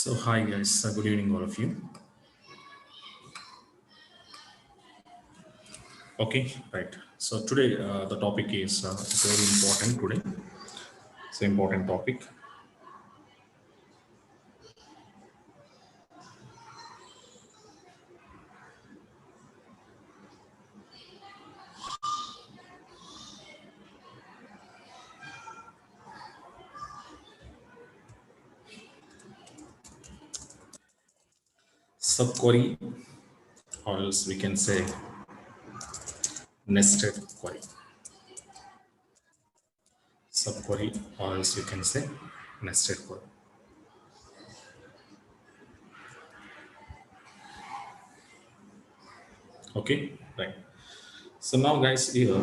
So hi guys, good evening all of you. Okay, right. So today the topic is very important today. It's an important topic. Subquery, or else we can say nested query. Subquery, or else you can say nested query. Okay, right. So now guys here,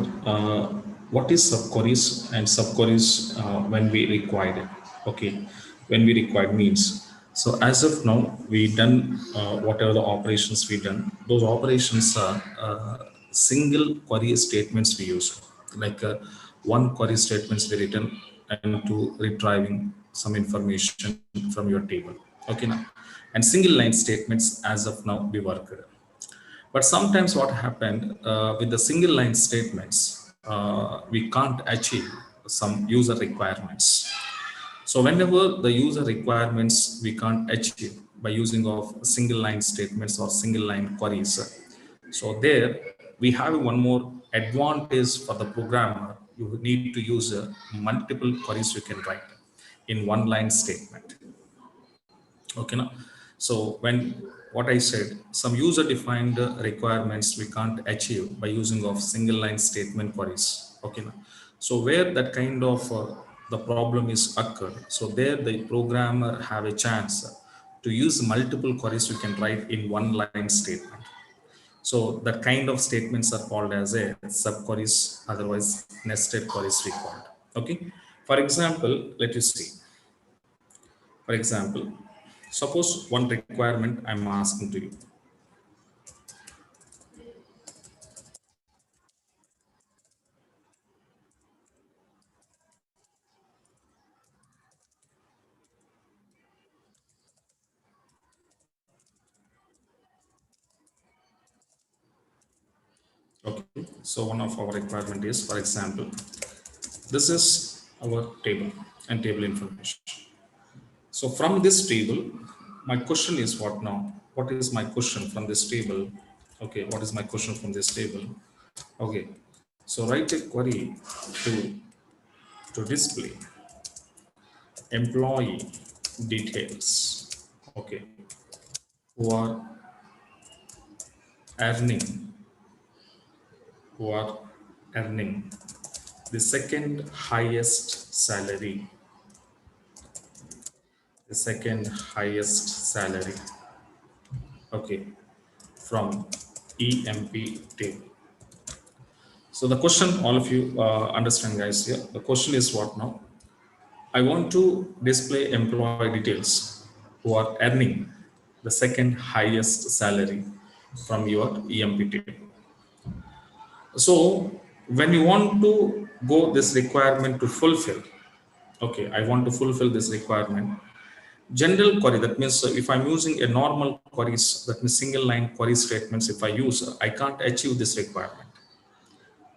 what is subqueries and subqueries when we required it? Okay, when we required means. So as of now, we done whatever the operations we done. Those operations are single query statements we use, like one query statements we written and to retrieving some information from your table. Okay now, and single line statements as of now we work. But sometimes what happened with the single line statements, we can't achieve some user requirements. So whenever the user requirements we can't achieve by using of single line statements or single line queries. So there we have one more advantage for the programmer. You need to use multiple queries you can write in one line statement. Okay now, so when what I said, some user defined requirements we can't achieve by using of single line statement queries. Okay now, so where that kind of the problem is occurred, so there the programmer have a chance to use multiple queries you can write in one line statement. So that kind of statements are called as a subqueries, otherwise nested queries we called. Okay, for example, let us see. For example, suppose one requirement I'm asking to you. Okay, so one of our requirement is, for example, this is our table and table information. So from this table, my question is what now? What is my question from this table? Okay, what is my question from this table? Okay, so write a query to display employee details. Okay, who are earning who are earning the second highest salary, the second highest salary, okay, from EMP table. So the question, all of you understand guys here, the question is what now? I want to display employee details who are earning the second highest salary from your EMP table. So when you want to go this requirement to fulfill, okay, I want to fulfill this requirement. General query, that means if I'm using a normal queries, that means single line query statements, if I use, I can't achieve this requirement.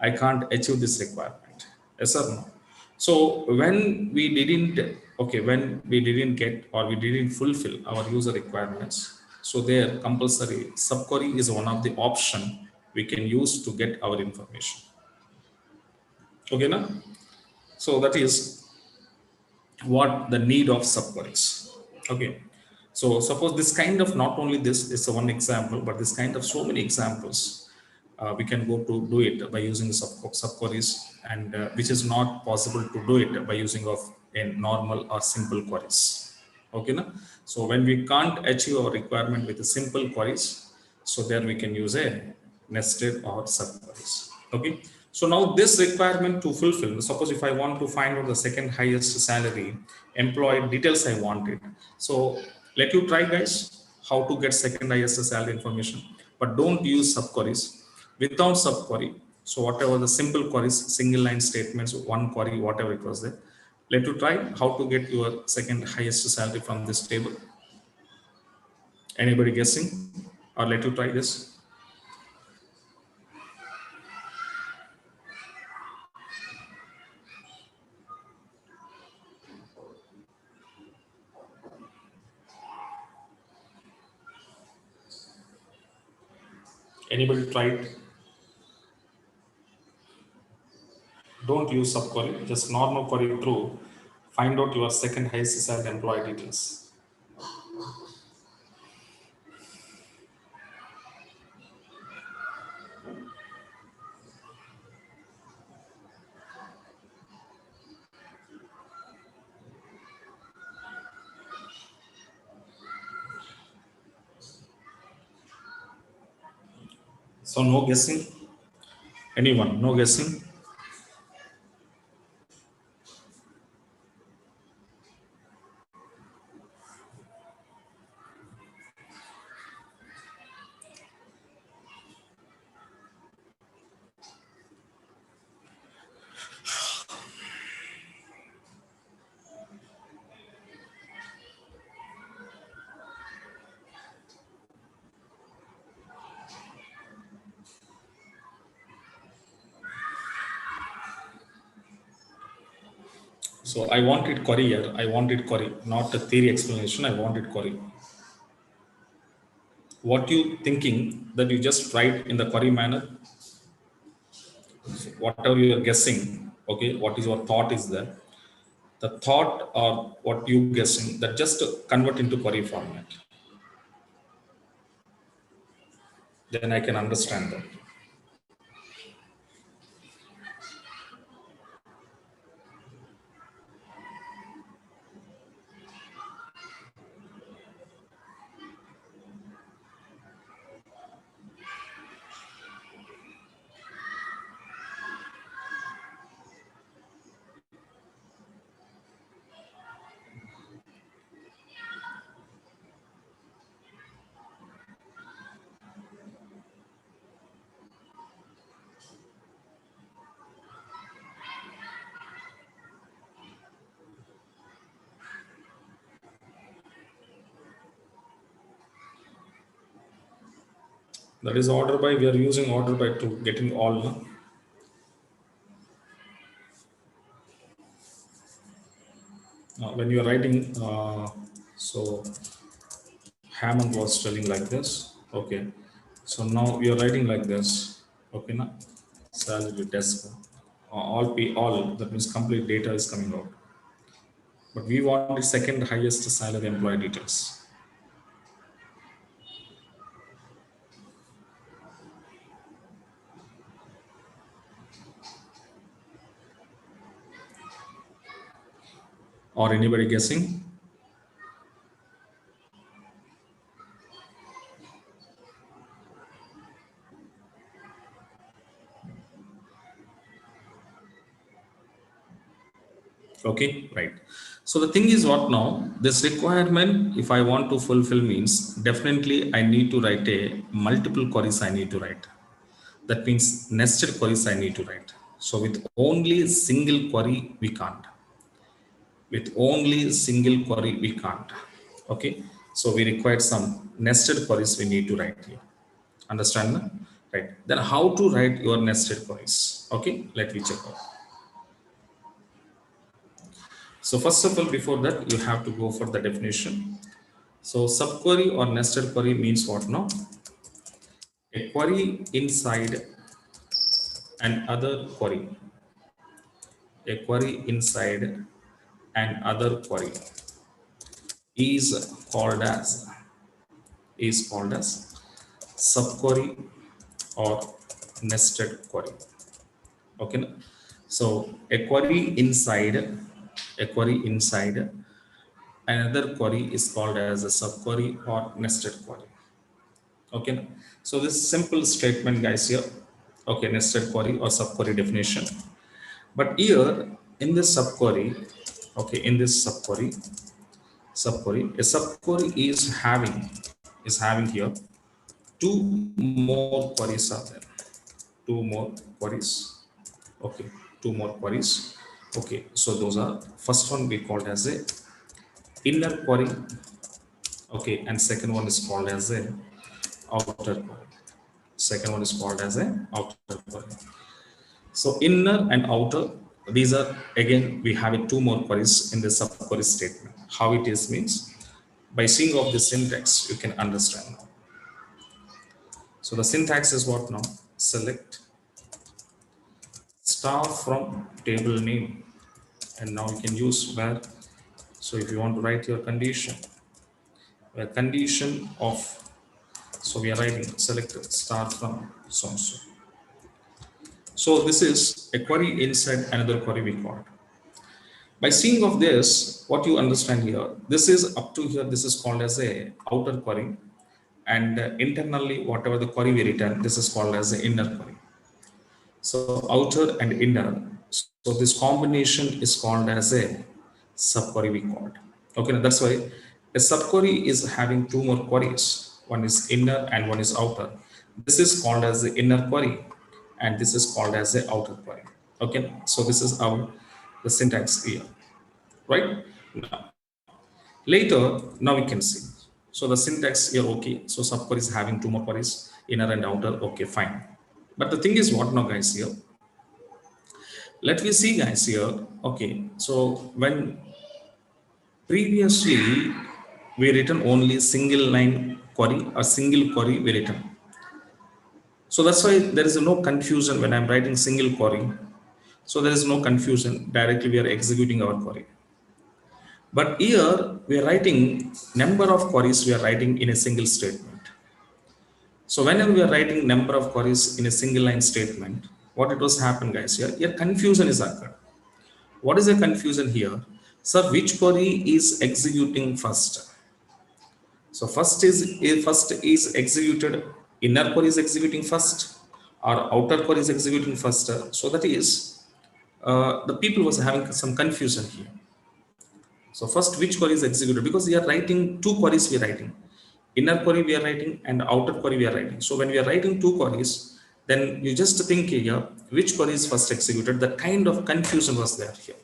I can't achieve this requirement. Yes or no? So when we didn't, okay, when we didn't get or we didn't fulfill our user requirements, so there compulsory subquery is one of the option we can use to get our information. Okay, now? So that is what the need of subqueries. Okay, so suppose this kind of, not only this is one example, but this kind of so many examples we can go to do it by using subqueries, and which is not possible to do it by using of a normal or simple queries. Okay na? So when we can't achieve our requirement with the simple queries, so there we can use a nested or subqueries. Okay, so now this requirement to fulfill, suppose if I want to find out the second highest salary, employee details I wanted. So let you try guys how to get second highest salary information, but don't use subqueries. Without subquery, so whatever the simple queries, single line statements, one query, whatever it was there, let you try how to get your second highest salary from this table. Anybody guessing, or let you try this? Anybody tried? Don't use subquery, just normal query through. Find out your second highest salary employee details. So no guessing? Anyone? No guessing? So I wanted query here. I wanted query, not a theory explanation. I wanted query. What you thinking that you just write in the query manner? So whatever you are guessing, okay, what is your thought is there? The thought or what you guessing that just convert into query format. Then I can understand that. That is order by. We are using order by to getting all. No? When you are writing, so Hammond was telling like this. Okay. So now we are writing like this. Okay, now salary desk. All that means complete data is coming out. But we want the second highest salary employee details. Or anybody guessing? Okay, right. So the thing is what now, this requirement, if I want to fulfill means definitely I need to write a multiple queries I need to write. That means nested queries I need to write. So with only single query, we can't. With only single query, we can't. Okay. So we require some nested queries we need to write here. Understand? Na? Right. Then how to write your nested queries? Okay. Let me check out. So first of all, before that, you have to go for the definition. So subquery or nested query means what now? A query inside another query. A query inside another query is called as subquery or nested query. Okay. So a query inside another query is called as a subquery or nested query. Okay. So this simple statement guys here. Okay, nested query or subquery definition. But here in this subquery, okay, in this subquery, a subquery is having here two more queries are there. Two more queries. Okay, two more queries. Okay, so those are first one we called as a inner query. Okay, and second one is called as a outer query. Second one is called as a outer query. So inner and outer, these are again we have it two more queries in the subquery statement. How it is means, by seeing of the syntax you can understand now. So the syntax is what now? Select star from table name, and now you can use where. So if you want to write your condition, a condition of, so we are writing select star from so and so. So this is a query inside another query we called. By seeing of this, what you understand here, this is up to here, this is called as a outer query, and internally whatever the query we return, this is called as the inner query. So outer and inner, so this combination is called as a subquery we called. Okay, now that's why a subquery is having two more queries. One is inner and one is outer. This is called as the inner query, and this is called as the outer query. Okay, so this is our the syntax here, right? Now, later, now we can see. So the syntax here, okay. So subquery is having two more queries, inner and outer. Okay, fine. But the thing is what now, guys? Here, let me see, guys. Here, okay. So when previously we written only single line query, a single query we written. So that's why there is no confusion when I'm writing single query. So there is no confusion. Directly we are executing our query. But here we are writing number of queries we are writing in a single statement. So whenever we are writing number of queries in a single line statement, what it was happen, guys, here confusion is occurred. What is the confusion here? So which query is executing first? So first is executed, inner query is executing first, or outer query is executing first. So that is the people was having some confusion here. So first, which query is executed? Because we are writing two queries we are writing. Inner query we are writing and outer query we are writing. So when we are writing two queries, then you just think here, which query is first executed? That kind of confusion was there here.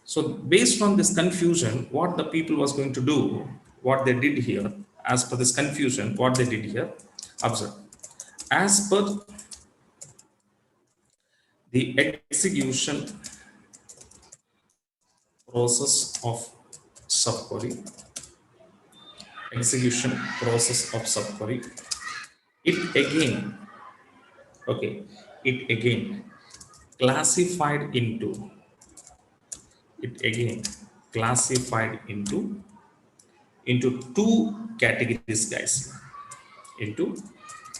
So based on this confusion, what the people was going to do, what they did here, as per this confusion, what they did here, observe. As per the execution process of subquery, execution process of subquery, it again, okay, it again classified into, it again classified into two categories, guys, into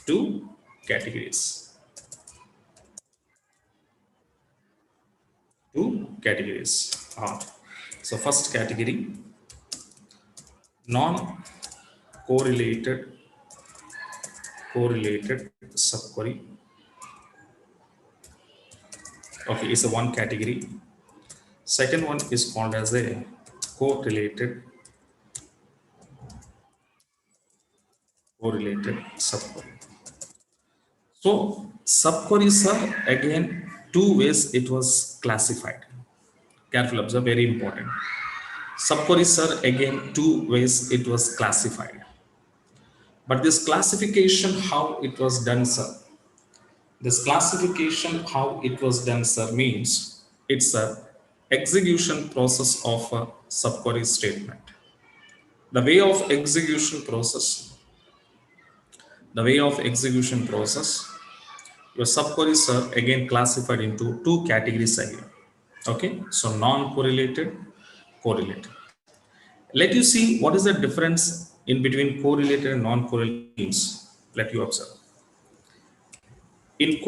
two categories, two categories are, so first category, non correlated subquery. Okay, is a one category. Second one is called as a correlated subquery. So subqueries are again two ways it was classified. Careful observe, very important. Subqueries are again two ways it was classified. But this classification, how it was done, sir? This classification, how it was done, sir, means it's a execution process of a subquery statement. The way of execution process, the way of execution process, your subqueries are again classified into two categories again. Okay, so non-correlated, correlated. Let you see what is the difference in between correlated and non-correlated means. Let you observe. In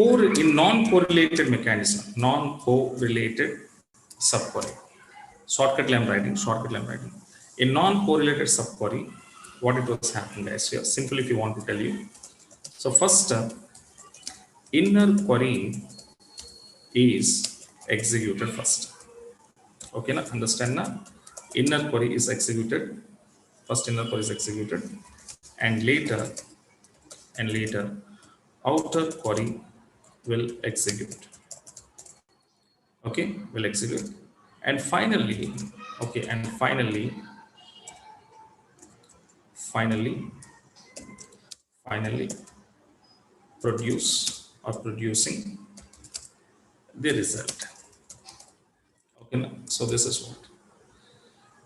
non-correlated mechanism, non-correlated subquery. Shortcut I'm writing, shortcut I'm writing. In non-correlated subquery, what it was happening, guys, here, simple if you want to tell you. So first, inner query is executed first. Okay, now understand now? Inner query is executed, first inner query is executed, and later outer query will execute. Okay, will execute. And finally, okay, and finally finally produce or producing the result. Okay, so this is what.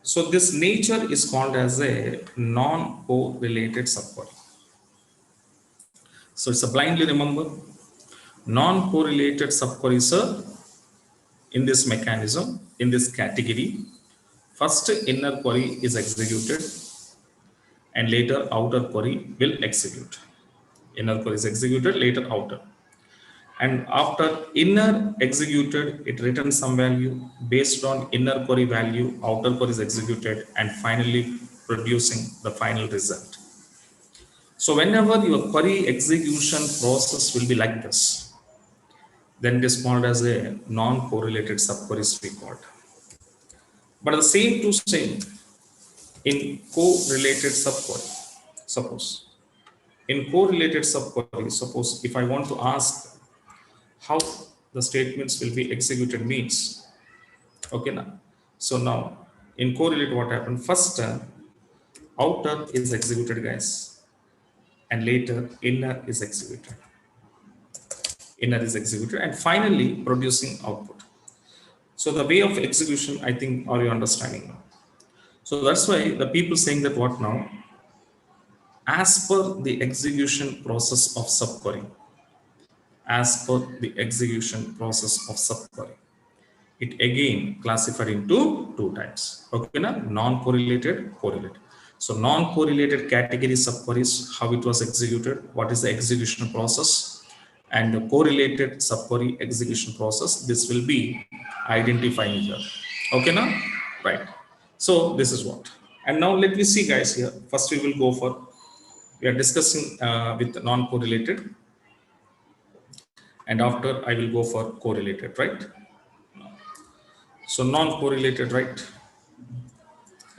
So this nature is called as a non-correlated subquery. So it's a blindly remember non-correlated subqueries are in this mechanism, in this category. First inner query is executed and later outer query will execute. Inner query is executed, later outer. And after inner executed, it returns some value based on inner query value, outer query is executed, and finally producing the final result. So whenever your query execution process will be like this, then it is called as a non-correlated subqueries we called. But the same to same in correlated subquery. Suppose if I want to ask how the statements will be executed means, okay now. So now in correlate what happened? First outer is executed guys, and later inner is executed. And finally producing output. So the way of execution, I think, are you understanding now? So that's why the people saying that what now? As per the execution process of subquery, it again classified into two types. Okay, now non-correlated, correlated. So non-correlated category subqueries, how it was executed, what is the execution process, and the correlated subquery execution process. This will be identifying here. Okay, now right. So this is what. And now let me see, guys. Here first we will go for. We are discussing with non-correlated, and after I will go for correlated, right? So non-correlated, right?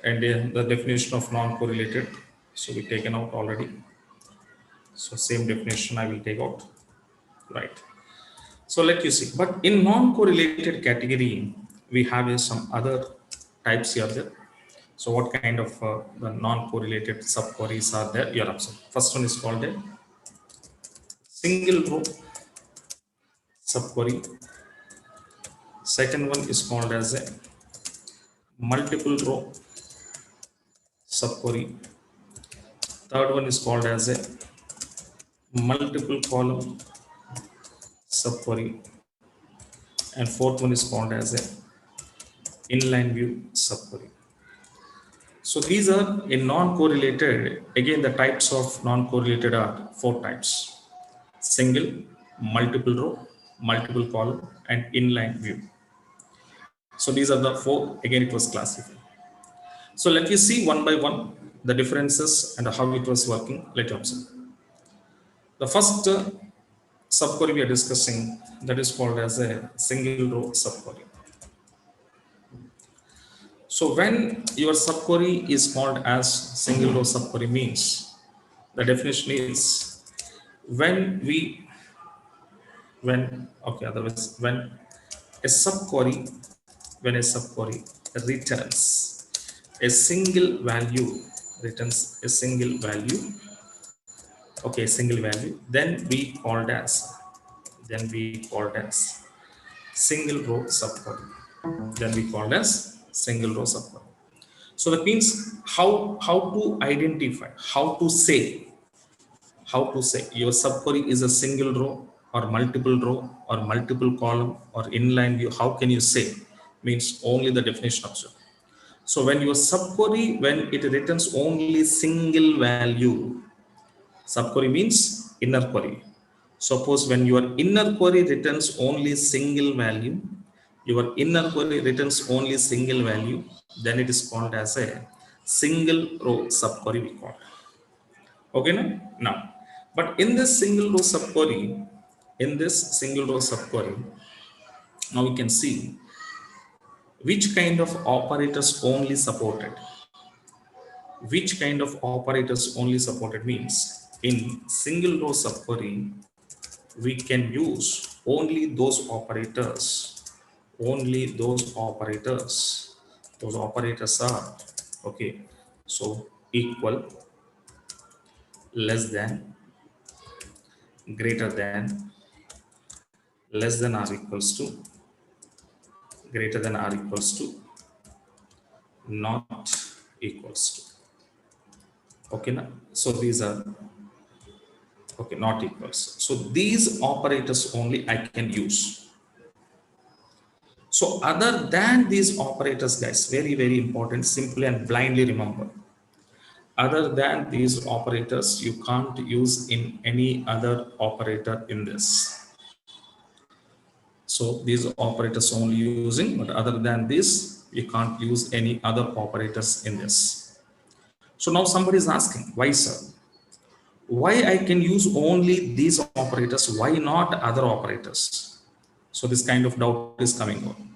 And the definition of non-correlated, so we taken out already. So same definition I will take out, right? So let you see. But in non-correlated category, we have some other types here. There. So what kind of the non-correlated subqueries are there? You're observing. First one is called a single row subquery. Second one is called as a multiple row subquery. Third one is called as a multiple column subquery. And fourth one is called as a inline view subquery. So these are in non-correlated. Again, the types of non-correlated are four types: single, multiple row, multiple column, and inline view. So these are the four. Again, it was classified. So let you see one by one the differences and how it was working. Let you observe. The first subquery we are discussing, that is called as a single row subquery. So when your subquery is called as single row subquery means, the definition is when a subquery returns a single value, then we called as single row subquery. So that means how to identify, how to say your subquery is a single row or multiple column or inline view. How can you say? Means only the definition of it. So when your subquery, when it returns only single value, subquery means inner query. Suppose when your inner query returns only single value, then it is called as a single row subquery we call it. Okay, now, but in this single row subquery, now we can see which kind of operators only supported. Means in single row subquery, we can use only those operators. Those operators are, okay, so equal, less than, greater than, less than or equals to, greater than or equals to, not equals to. Okay, now, so these are, okay, not equals. So these operators only I can use. So other than these operators, guys, very, very important, simply and blindly remember. Other than these operators, you can't use in any other operator in this. So these operators only using, but other than this, you can't use any other operators in this. So now somebody is asking, why, sir? Why I can use only these operators? Why not other operators? So this kind of doubt is coming on.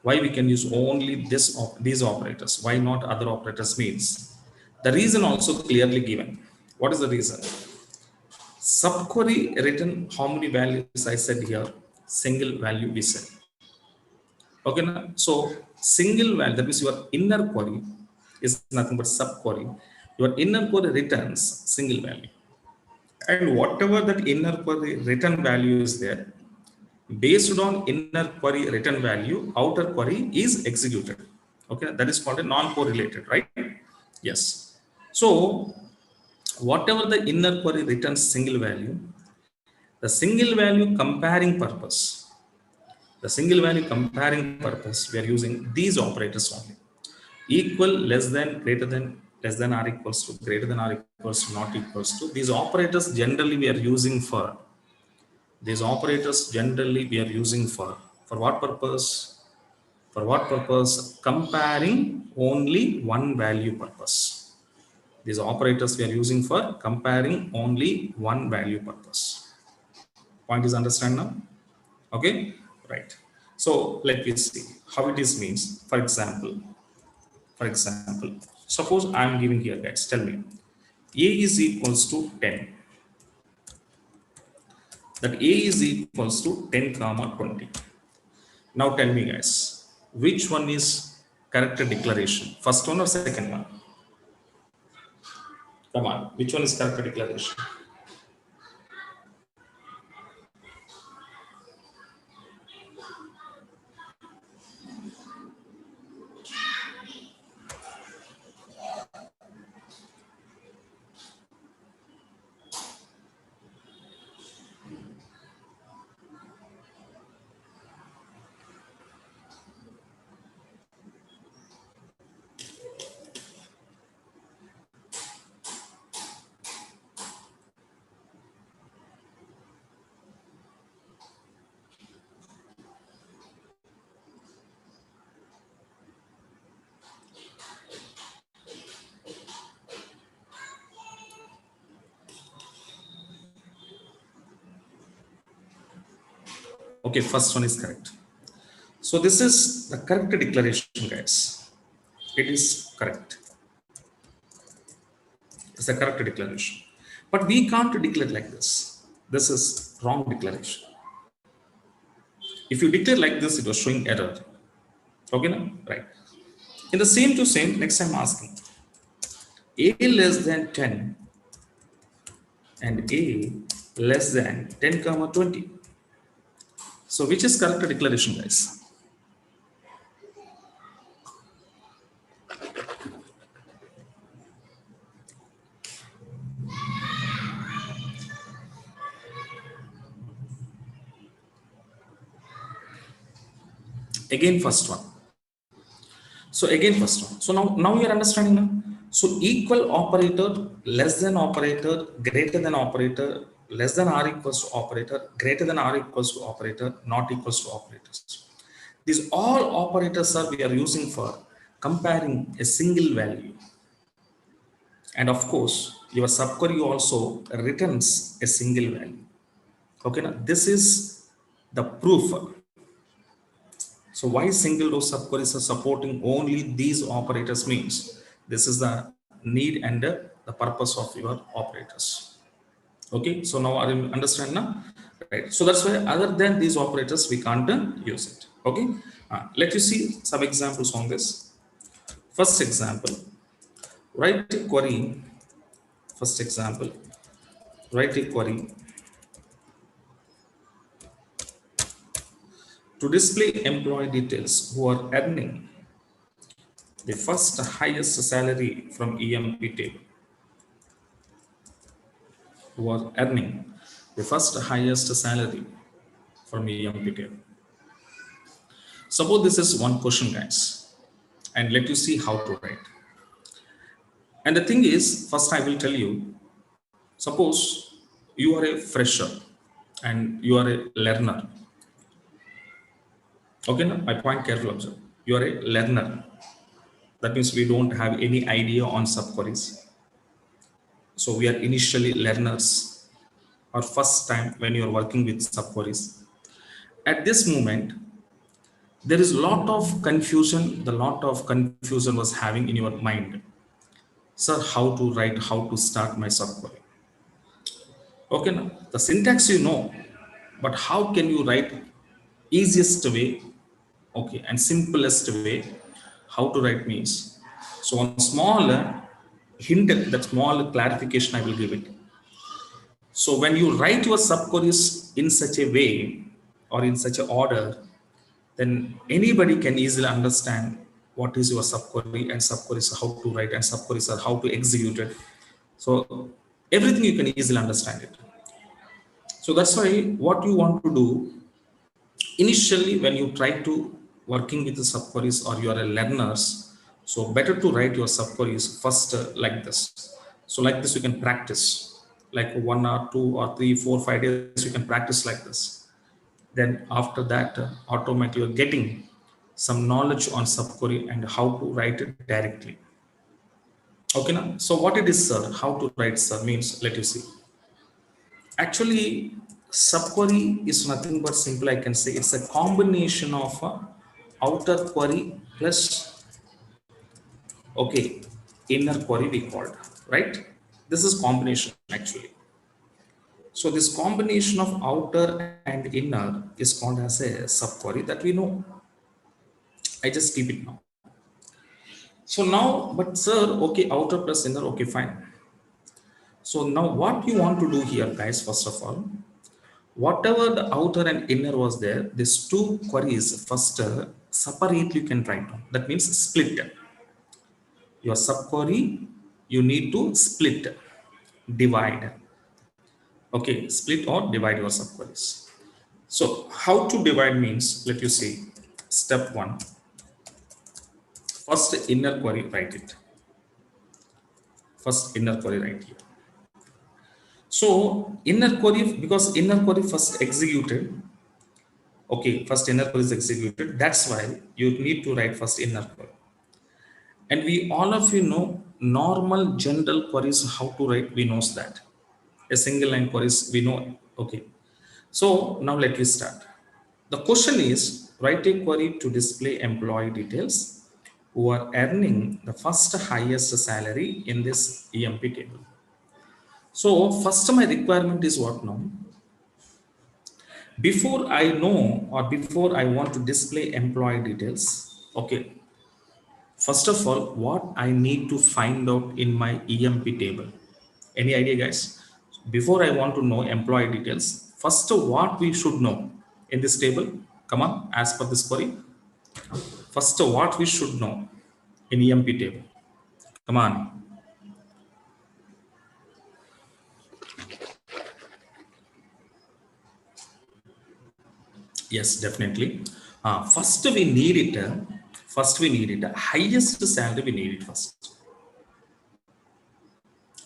Why we can use only these operators? Why not other operators? Means the reason also clearly given. What is the reason? Subquery written how many values I said here? Single value we said. Okay, now, so single value, that means your inner query is nothing but subquery. Your inner query returns single value. And whatever that inner query return value is there, based on inner query return value, outer query is executed. Okay, that is called a non-correlated, right? Yes. So whatever the inner query returns single value, the single value comparing purpose, we are using these operators only. Equal, less than, greater than, less than or equals to, greater than or equals to, not equals to. These operators generally we are using for, for what purpose? For what purpose? Comparing only one value purpose. These operators we are using for comparing only one value purpose. Point is understand now? Okay, right. So let me see how it is means. For example, suppose I am giving here, guys, tell me a is equals to 10. That a is equals to 10 comma 20. Now tell me, guys, which one is character declaration? First one or second one? Come on, which one is character declaration? Okay, first one is correct. So this is the character declaration, guys. It is correct. It's a character declaration. But we can't declare like this. This is wrong declaration. If you declare like this, it was showing error. Okay, now? Right. In the same to same, next I'm asking a less than 10 and a less than 10 comma 20. So which is character declaration, guys? Again, first one. So again, first one. So now you're understanding now. So equal operator, less than operator, greater than operator, less than or equals to operator, greater than or equals to operator, not equals to operators. These all operators are we are using for comparing a single value. And of course, your subquery also returns a single value. Okay, now this is the proof. So why single row subqueries are supporting only these operators means this is the need and the purpose of your operators. Okay, so now I understand now, right? So that's why other than these operators we can't use it. Okay, let you see some examples on this. First example, write a query. First example, Write a query to display employee details who are earning the first highest salary from EMP table, who are earning the first highest salary from EMP table. Suppose this is one question, guys, and let you see how to write. And the thing is, first I will tell you, suppose you are a fresher and you are a learner. Okay, now my point, careful observe. You are a learner. That means we don't have any idea on subqueries. So we are initially learners or first time when you are working with subqueries. At this moment, there is a lot of confusion. The lot of confusion was having in your mind. Sir, how to write, how to start my subquery? Okay, now the syntax you know, but how can you write easiest way, okay, and simplest way, how to write means. So one small hint, that small clarification I will give it. So when you write your subqueries in such a way or in such an order, then anybody can easily understand what is your subquery and subqueries how to write and subqueries are how to execute it. So everything you can easily understand it. So that's why what you want to do initially when you try to working with the subqueries or you are a learners, so better to write your subqueries first like this. So like this you can practice like 1 or 2 or 3 4 5 days you can practice like this. Then after that automatically you're getting some knowledge on subquery and how to write it directly. Okay, now so what it is, sir, how to write, sir, means let you see. Actually, subquery is nothing but simple. I can say it's a combination of a outer query plus okay inner query we called, right? This is combination actually. So this combination of outer and inner is called as a subquery that we know. I just keep it now. So now, but sir, okay, outer plus inner, okay, fine. So now what you want to do here, guys, first of all, whatever the outer and inner was there, these two queries first separately you can write down. That means split. Your subquery, you need to split, divide. Okay, split or divide your subqueries. So how to divide means, let you see, step one, first inner query, write it. First inner query right here. So inner query, because inner query first executed, okay, first inner query is executed. That's why you need to write first inner query. And we all of you know normal general queries how to write. We knows that a single line queries we know. Okay. So now let me start. The question is write a query to display employee details who are earning the first highest salary in this EMP table. So first my requirement is what now? Before I know or before I want to display employee details, okay, first of all, what I need to find out in my EMP table. Any idea, guys? Before I want to know employee details, first what we should know in this table? Come on, as per this query. First, what we should know in EMP table? Come on. Yes, definitely. First we need it. First we need it. Highest salary we need it first.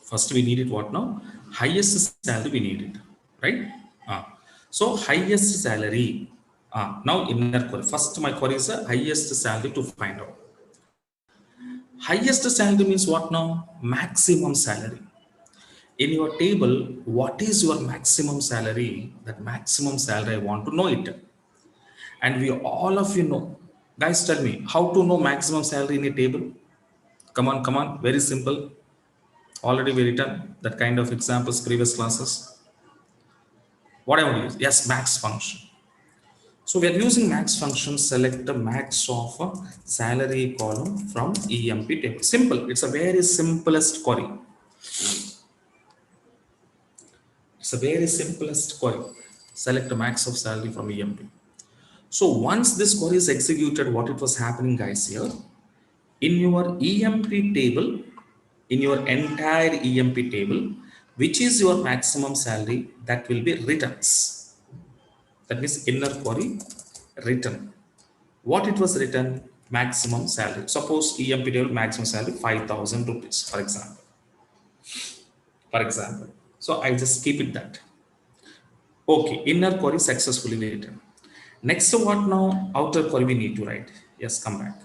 First we need it what now? Highest salary we need it, right? So highest salary. Now inner query. First my query is highest salary to find out. Highest salary means what now? Maximum salary. In your table, what is your maximum salary? That maximum salary I want to know it. And we all of you know. Guys, tell me how to know maximum salary in a table. Come on, come on. Very simple. Already we written that kind of examples previous classes. What I want to use? Yes, max function. So we are using max function. Select the max of a salary column from EMP table. Simple. It's a very simplest query. It's a very simplest query. Select a max of salary from EMP. So once this query is executed, what it was happening, guys, here in your EMP table, in your entire EMP table, which is your maximum salary, that will be returns. That means inner query return. What it was written? Maximum salary. Suppose EMP table maximum salary 5,000 rupees, for example. For example. So I just keep it that. Okay, inner query successfully written. Next, what now? Outer query we need to write. Yes, come back.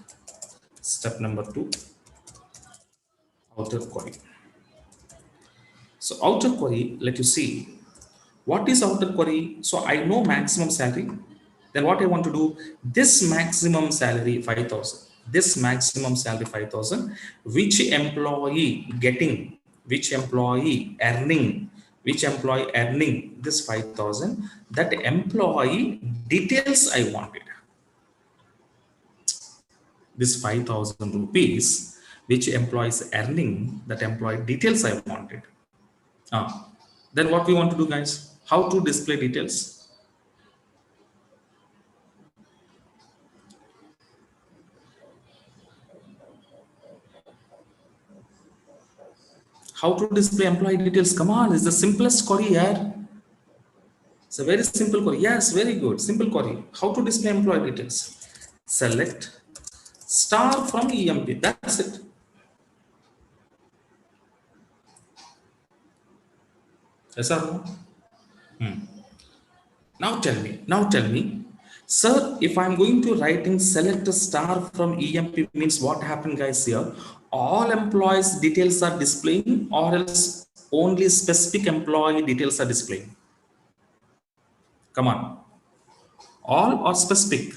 Step number 2, outer query. So outer query, let you see. What is outer query? So I know maximum salary. Then what I want to do, this maximum salary 5,000, this maximum salary 5,000, which employee getting, which employee earning this 5,000, that employee details I wanted. This 5,000 rupees, which employee is earning, that employee details I wanted. Then what we want to do, guys? How to display details? How to display employee details? Come on, it's the simplest query here. It's a very simple query. Yes, very good. Simple query. How to display employee details? Select star from EMP. That's it. Yes or no? Now tell me, sir, if I'm going to write in select a star from EMP means what happened, guys, here? All employees details are displaying, or else only specific employee details are displaying? Come on. All or specific?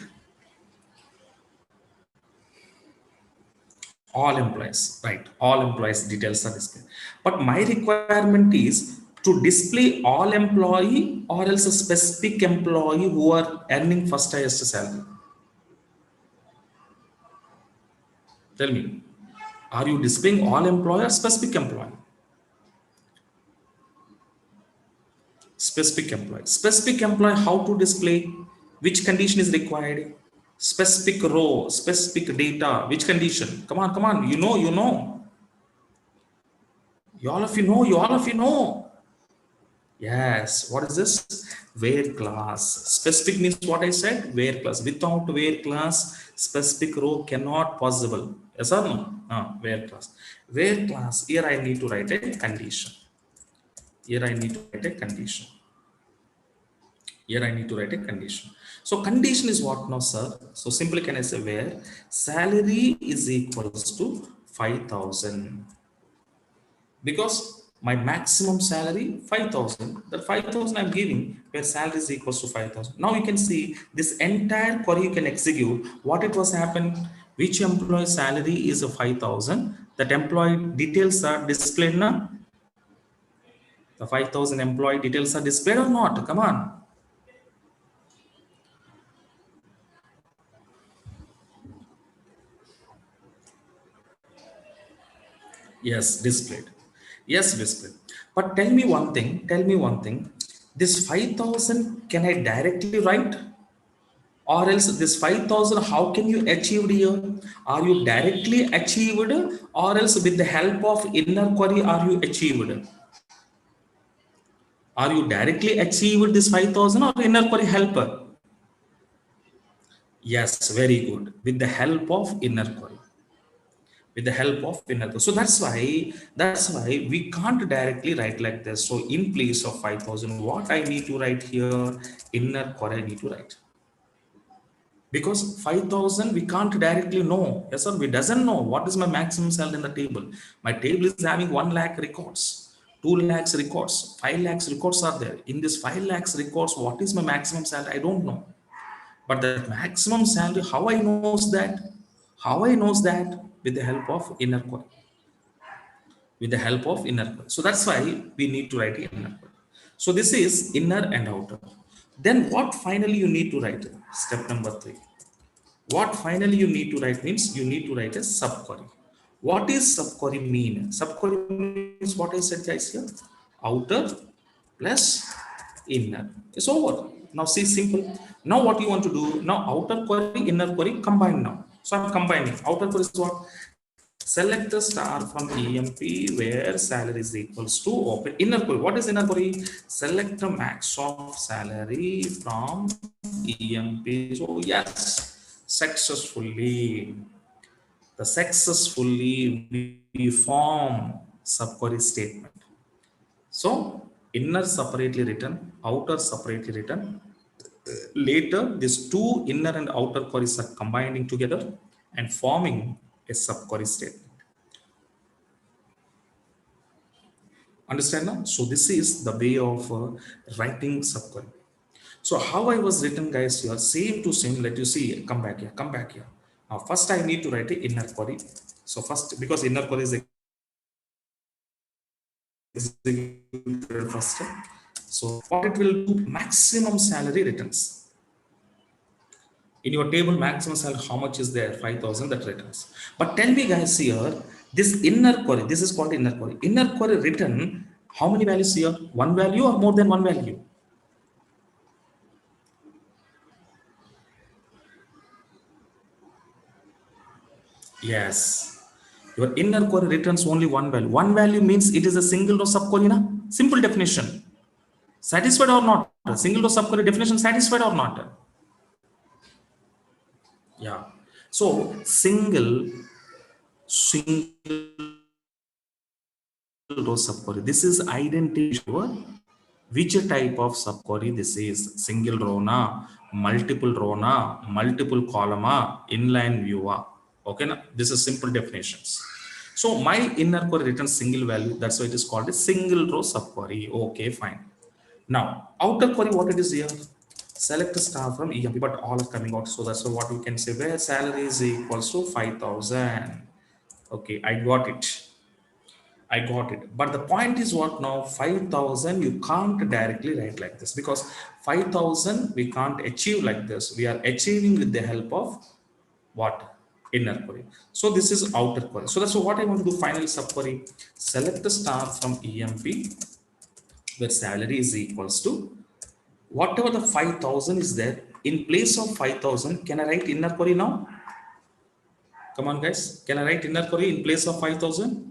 All employees, right? All employees details are displayed. But my requirement is to display all employee or else a specific employee who are earning first highest salary. Tell me, are you displaying all employee or specific employee? Specific employee. Specific employee, how to display? Which condition is required? Specific row, specific data, which condition? Come on, come on. You know. All of you know, Yes, what is this? Where class. Specific means what I said? Where class. Without where class, specific row cannot possible. Yes or no? Where class. Where class. Here I need to write a condition. Here I need to write a condition. Here I need to write a condition. So condition is what now, sir? So simply can I say where salary is equals to 5,000. Because my maximum salary 5,000, that 5,000 I'm giving where salary is equals to 5,000. Now you can see this entire query you can execute. What it was happened, which employee salary is a 5,000, that employee details are displayed now. The 5,000 employee details are displayed or not? Come on. Yes, displayed. Yes, displayed. But tell me one thing. This 5,000, can I directly write? Or else this 5,000, how can you achieve here? Are you directly achieved, or else with the help of inner query are you achieved? Are you directly achieved this 5,000 or inner query helper? Yes, very good. With the help of inner query. With the help of inner query. So that's why we can't directly write like this. So in place of 5,000, what I need to write here, inner query I need to write. Because 5,000 we can't directly know. Yes, sir, we doesn't know what is my maximum salary in the table. My table is having 1 lakh records, 2 lakhs records, 5 lakhs records are there. In this 5 lakhs records, what is my maximum salary? I don't know. But the maximum salary, how I knows that? With the help of inner query. With the help of inner query. So that's why we need to write inner query. So this is inner and outer. Then what finally you need to write? Step number 3. What finally you need to write means you need to write a subquery. What is subquery mean? Subquery means what I said, guys, here. Outer plus inner. It's over. Now see, simple. Now what you want to do? Now outer query, inner query combine now. So I'm combining. Outer query is what? Select the star from EMP where salary is equals to open inner query. What is inner query? Select the max of salary from EMP. So yes, successfully. The successfully we form subquery statement. So inner separately written, outer separately written. Later, these two inner and outer queries are combining together and forming a subquery statement. Understand now? So this is the way of writing subquery. So how I was written, guys, here, same to same. Let you see, come back here, come back here. Now, first I need to write a inner query. So first, because inner query is executed first. So what it will do, maximum salary returns. In your table, maximum salary, how much is there? 5,000 that returns. But tell me, guys, here, this inner query, this is called inner query. Inner query written, how many values here? One value or more than one value? Yes. Your inner query returns only one value. One value means it is a single row subquery. Na? Simple definition. Satisfied or not? A single row subquery definition satisfied or not? Yeah. So single row subquery. This is identity. Which type of subquery this is? Single row na, multiple row na, multiple column, inline view. Okay, na? This is simple definitions. So my inner query returns single value. That's why it is called a single row subquery. Okay, fine. Now outer query, what it is here? Select a star from EMP, but all are coming out. So that's what we can say, where salary is equals to 5,000. Okay, I got it. I got it. But the point is what now? 5,000 you can't directly write like this, because 5,000 we can't achieve like this. We are achieving with the help of what? Inner query. So this is outer query. So that's what I want to do. Final subquery. Select the star from EMP where salary is equals to whatever the 5,000 is there. In place of 5,000, can I write inner query now? Come on, guys. Can I write inner query in place of 5,000?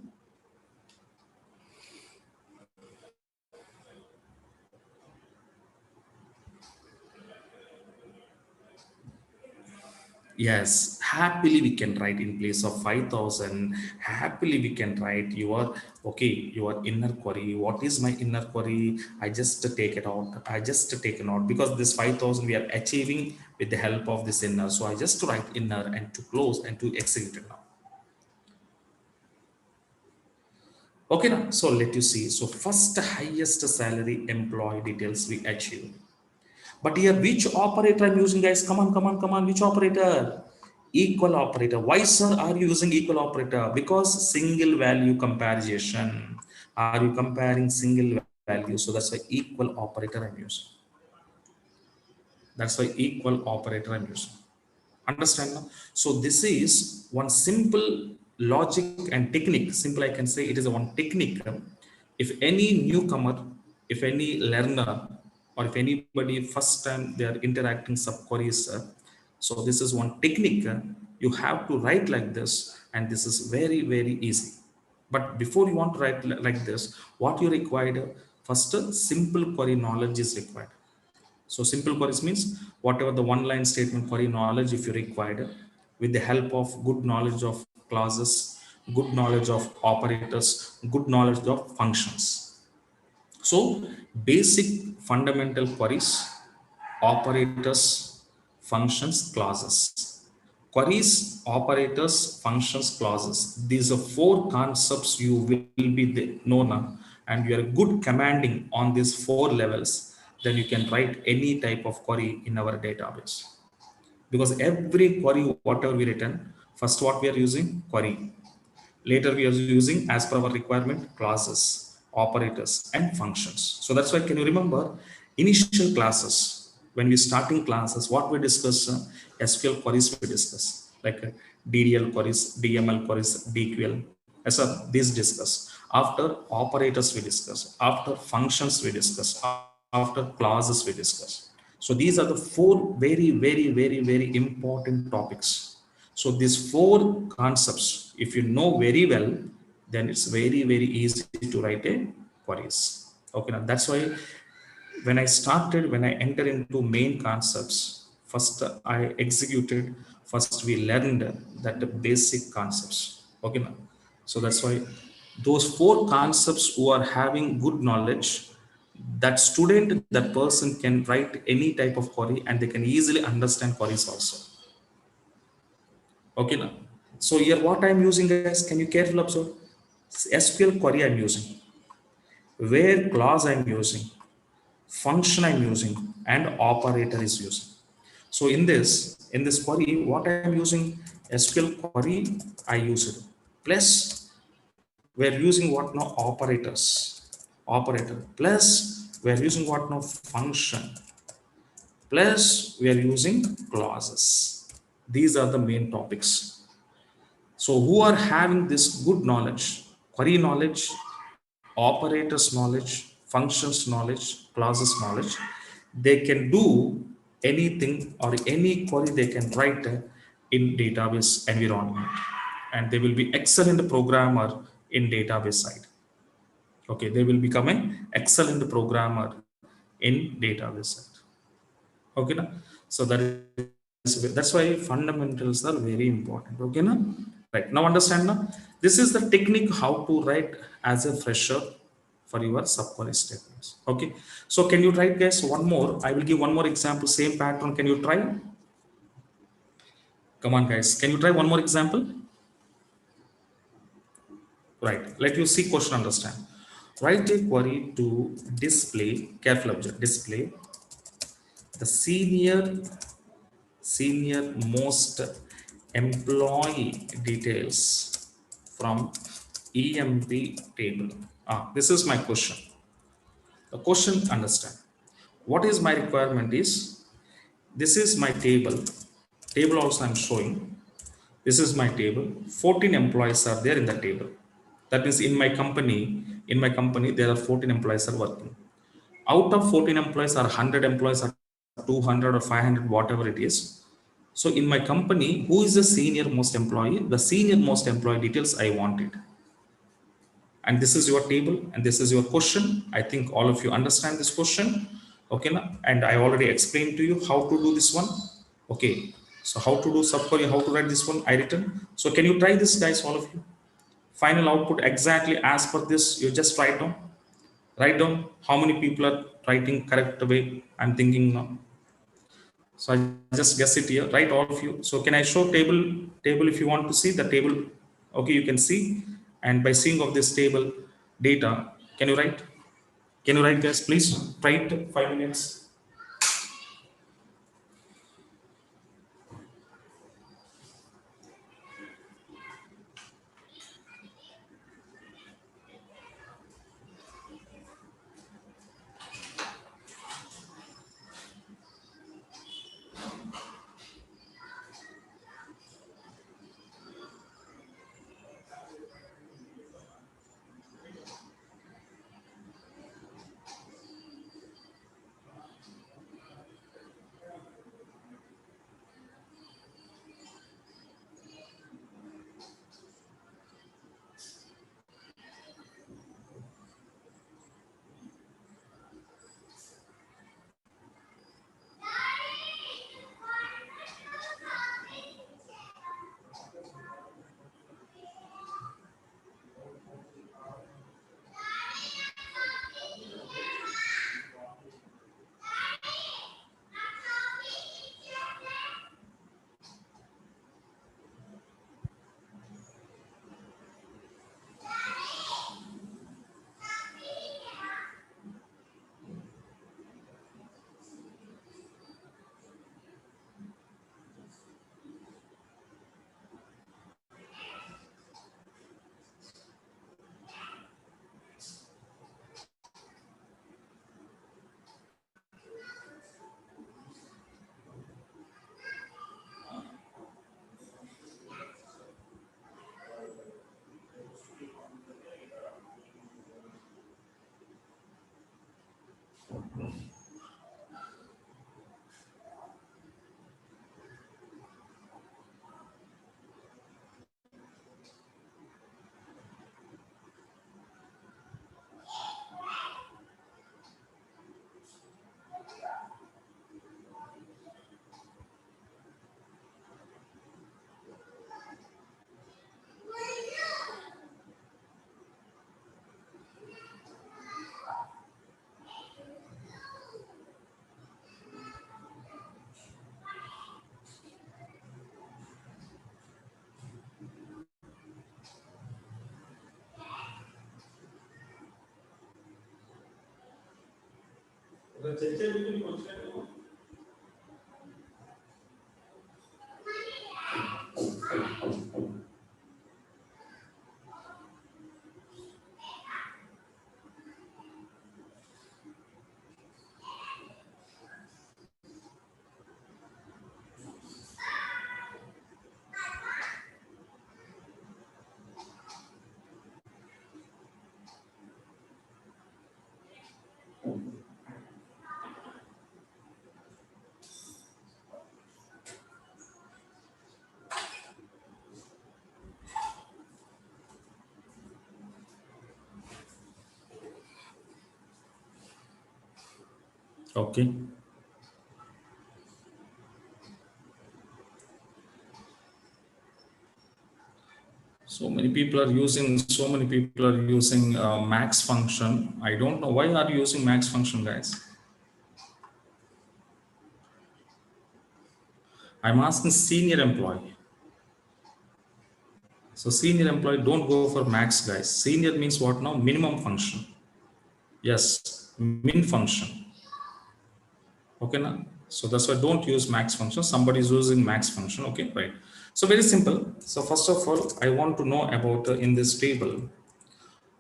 Yes, happily we can write in place of 5,000. Happily we can write your, okay, your inner query. What is my inner query? I just take it out. I just take it out because this 5,000 we are achieving with the help of this inner. So I just write inner and to close and to execute it now. Okay, now, so let you see. So first highest salary employee details we achieve. But here, which operator I'm using, guys? Come on, come on, come on. Which operator? Equal operator. Why, sir, are you using equal operator? Because single value comparison. Are you comparing single value? So that's why equal operator I'm using. That's why equal operator I'm using. Understand now? So this is one simple logic and technique. Simple, I can say it is a one technique. If any newcomer, if any learner, or if anybody first time they are interacting subqueries, so this is one technique. You have to write like this, and this is very, very easy. But before you want to write like this, what you required, first simple query knowledge is required. So simple queries means whatever the one line statement query knowledge if you required, with the help of good knowledge of clauses, good knowledge of operators, good knowledge of functions. So basic fundamental queries, operators, functions, clauses. Queries, operators, functions, clauses. These are four concepts you will be known, and you are good commanding on these four levels. Then you can write any type of query in our database. Because every query, whatever we written, first what we are using? Query. Later we are using as per our requirement classes, operators and functions. So that's why, can you remember initial classes, when we starting classes, what we discuss? SQL queries we discuss, like DDL queries, DML queries, DQL. As these discuss. After operators we discuss, after functions we discuss, after clauses we discuss. So these are the four very important topics. So these four concepts, if you know very well, then it's very easy to write a queries. Okay, now that's why when I entered into main concepts, first I executed, first we learned that the basic concepts. Okay, now so that's why those four concepts who are having good knowledge, that student, that person can write any type of query and they can easily understand queries also. Okay, now so here what I'm using, guys, can you carefully observe? SQL query I'm using, where clause I'm using, function I'm using, and operator is using. So in this query, what I'm using, SQL query I use it. Plus we're using what now, operators, operator. Plus we're using what now, function. Plus we are using clauses. These are the main topics. So who are having this good knowledge, query knowledge, operators knowledge, functions knowledge, clauses knowledge, they can do anything or any query they can write in database environment, and they will be excellent programmer in database side. Okay, they will become an excellent programmer in database side. Okay, na? So that's why fundamentals are very important. Okay, na? Right, now understand na? This is the technique how to write as a fresher for your subquery statements. Okay, so can you try, guys, one more? I will give one more example, same pattern. Can you try? Come on, guys, can you try one more example? Right, let you see question, understand. Write a query to display, careful observe, display the senior most employee details from EMP table. This is my question. The question, understand. What is my requirement is, this is my table also I'm showing. This is my table. 14 employees are there in the table. That means in my company there are 14 employees are working. Out of 14 employees are 100 employees or 200 or 500, whatever it is. So in my company, who is the senior most employee? The senior most employee details I wanted. And this is your table and this is your question. I think all of you understand this question. Okay, now, and I already explained to you how to do this one. Okay, so how to do subquery, how to write this one, I written. So can you try this, guys, all of you? Final output exactly as per this, you just write down how many people are writing correct way, I'm thinking now. So I just guess it here, right, all of you. So can I show table if you want to see the table? Okay, you can see, and by seeing of this table data, can you write? Can you write, guys? Please try it. 5 minutes. Okay. So many people are using max function. I don't know why are you using max function, guys. I'm asking senior employee. So senior employee, don't go for max, guys. Senior means what now? Minimum function. Yes, min function. Okay, now. So that's why don't use max function. Somebody is using max function. Okay, right. So very simple. So first of all, I want to know about in this table.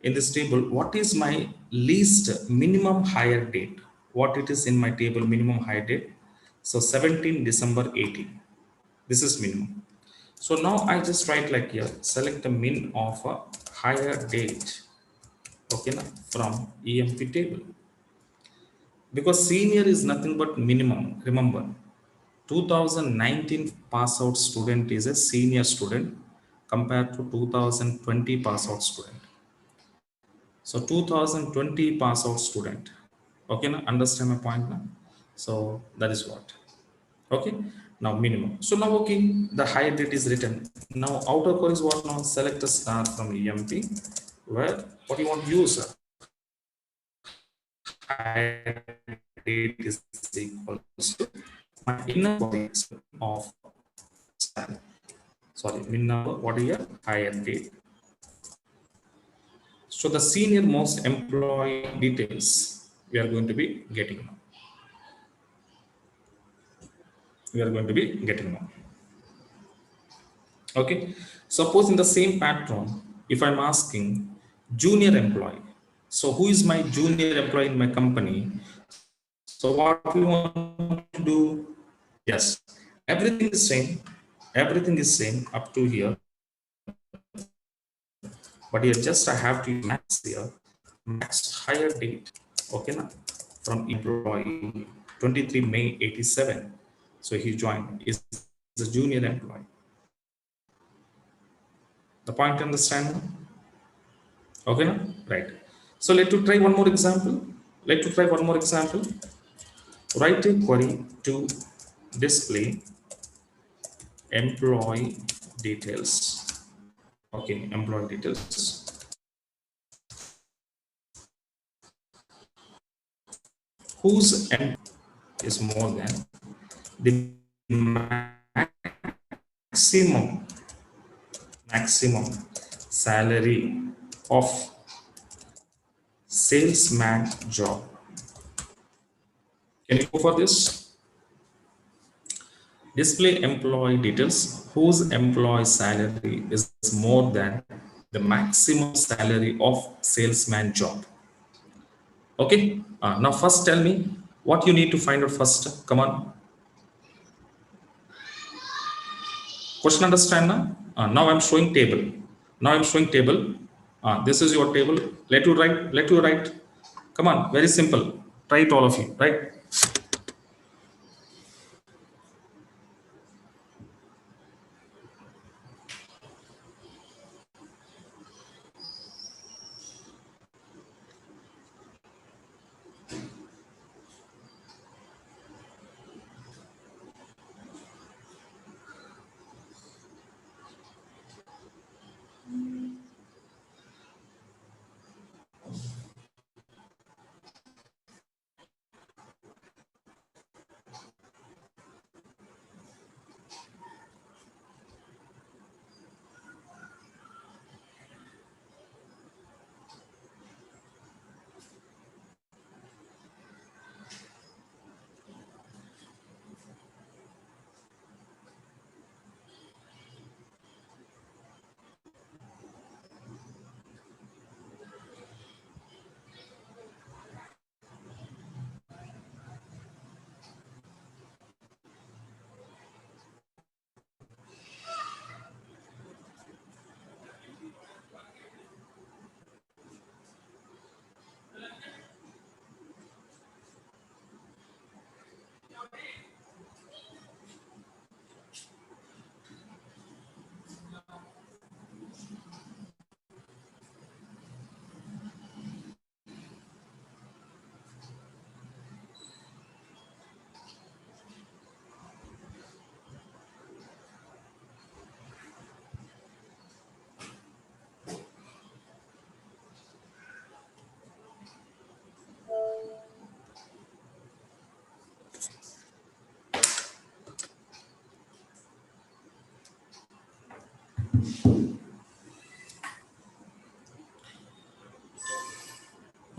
In this table, what is my least minimum hire date? What it is in my table minimum hire date? So 17 December 18. This is minimum. So now I just write like here, select the min of a hire date. Okay, now from EMP table. Because senior is nothing but minimum. Remember, 2019 pass out student is a senior student compared to 2020 pass out student. So 2020 pass out student. Okay, now understand my point now. So that is what. Okay, now minimum. So now okay, the higher date is written. Now outer core is what now? Select a star from EMP. Where what you want to use? Higher date is equal to my inner body of sorry min number. What is your higher date? So the senior most employee details we are going to be getting now. We are going to be getting now. Okay. Suppose in the same pattern, if I'm asking junior employee, so who is my junior employee in my company? So what we want to do? Yes, everything is same. Everything is same up to here. But here just I have to max here, max hire date. Okay, now from employee 23 May 87. So he joined is the junior employee. The point understand? Okay, now? Right. So let to try one more example. Let to try one more example. Write a query to display employee details. Okay, employee details. Whose end is more than the maximum maximum salary of salesman job. Can you go for this? Display employee details whose employee salary is more than the maximum salary of salesman job. Okay. Now first tell me what you need to find out first. Come on. Question understand now? Now I'm showing table. Now I'm showing table. This is your table. Let you write. Let you write. Come on. Very simple. Try it all of you. Right.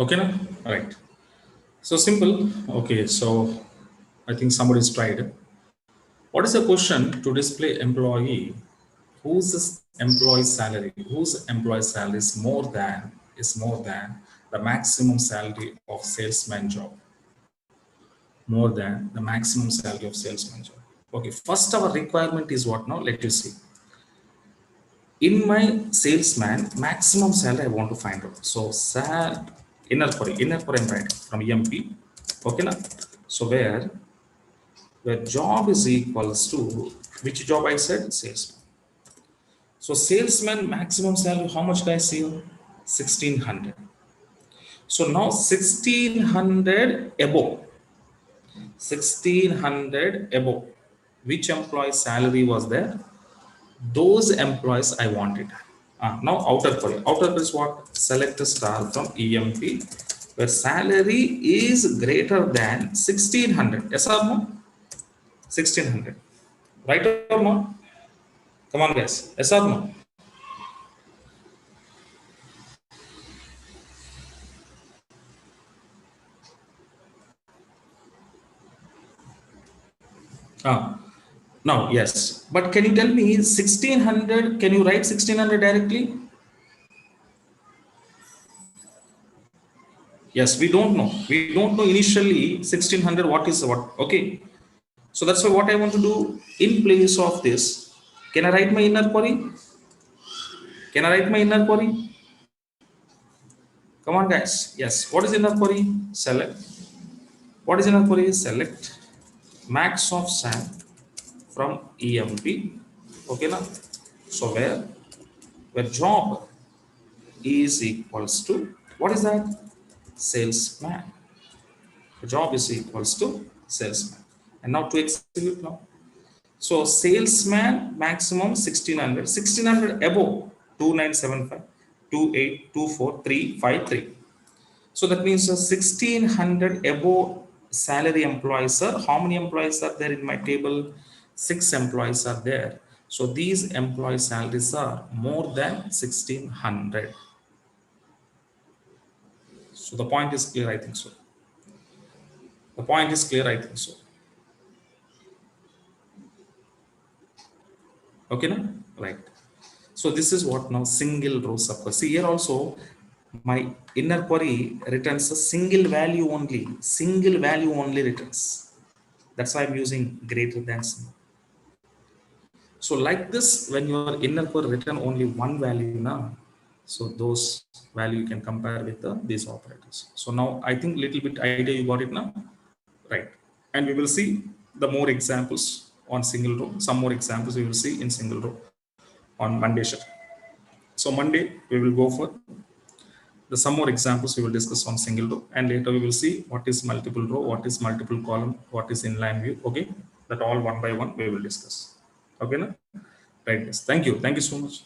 Okay, now? Right. So simple. Okay, so I think somebody's tried. What is the question to display employee whose employee salary, is more than the maximum salary of salesman job, more than the maximum salary of salesman job. Okay, first our requirement is what now? Let you see. In my salesman maximum salary I want to find out. So inner query I'm writing from EMP. Okay, now so where job is equals to which job I said? Salesman. So salesman maximum salary, how much guys here? 1600. So now 1600 above. 1600 above. Which employee salary was there? Those employees I wanted. Now outer query. Outer query is what? Select a star from EMP where salary is greater than 1600. Yes or no? 1600. Right or no? Come on guys. Yes or no? Ah, now, yes. But can you tell me 1600? Can you write 1600 directly? Yes, we don't know. We don't know initially 1600 what is what. Okay. So that's why what I want to do in place of this. Can I write my inner query? Can I write my inner query? Come on, guys. Yes. What is inner query? Select. What is inner query? Select max of SAM from EMP. Okay, now. So where job is equals to what is that? Salesman. The job is equals to salesman. And now to execute now. So salesman maximum 1600, 1600 above 2975, 2824353. So that means 1600 above salary employees are, how many employees are there in my table? 6 employees are there. So these employee salaries are more than 1600. So the point is clear, I think so. The point is clear, I think so. Okay, now? Right. So this is what now single row subquery. See here also my inner query returns a single value only returns. That's why I'm using greater than symbol. So like this, when your inner query return only one value now, so those value you can compare with these operators. So now I think little bit idea you got it now, right? And we will see the more examples on single row. Some more examples we will see in single row on Monday. So Monday we will go for the some more examples we will discuss on single row, and later we will see what is multiple row, what is multiple column, what is inline view. Okay, that all one by one we will discuss. Okay, na? Right. Yes. Thank you. Thank you so much.